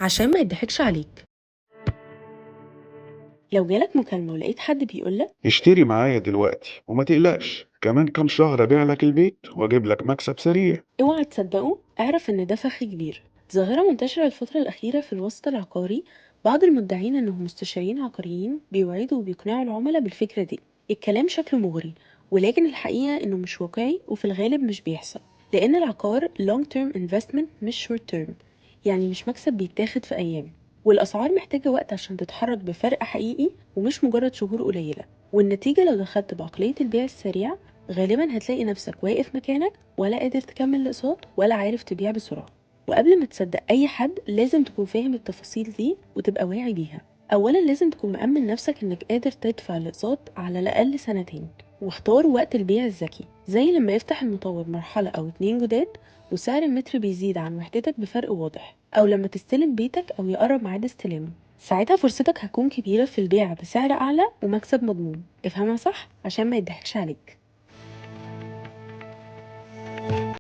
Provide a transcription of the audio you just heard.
عشان ما يضحكش عليك. لو جالك مكالمة ولقيت حد بيقولك اشتري معايا دلوقتي وما تقلقش، كمان كام شهر ابيع لك البيت واجيب لك مكسب سريع. اوعى تصدقه، اعرف ان ده فخ كبير. ظاهرة منتشرة الفترة الأخيرة في الوسط العقاري. بعض المدعين انهم مستشارين عقاريين بيوعدوا وبيقنعوا العملاء بالفكرة دي. الكلام شكله مغري، ولكن الحقيقة انه مش واقعي وفي الغالب مش بيحصل. لان العقار long term investment مش short term، يعني مش مكسب بيتاخد في ايام. والاسعار محتاجة وقت عشان تتحرك بفرق حقيقي ومش مجرد شهور قليلة. والنتيجة لو دخلت بعقلية البيع السريع، غالبا هتلاقي نفسك واقف مكانك، ولا قادر تكمل الاقساط ولا عارف تبيع بسرعة. وقبل ما تصدق اي حد لازم تكون فاهم التفاصيل دي وتبقى واعي بيها. اولا لازم تكون مأمن نفسك انك قادر تدفع الاقساط على الاقل سنتين. واختار وقت البيع الذكي، زي لما يفتح المطور مرحلة او اتنين جداد وسعر المتر بيزيد عن وحدتك بفرق واضح، او لما تستلم بيتك او يقرب ميعاد استلامه. ساعتها فرصتك هتكون كبيرة في البيع بسعر اعلى ومكسب مضمون. افهمها صح عشان ما يضحكش عليك.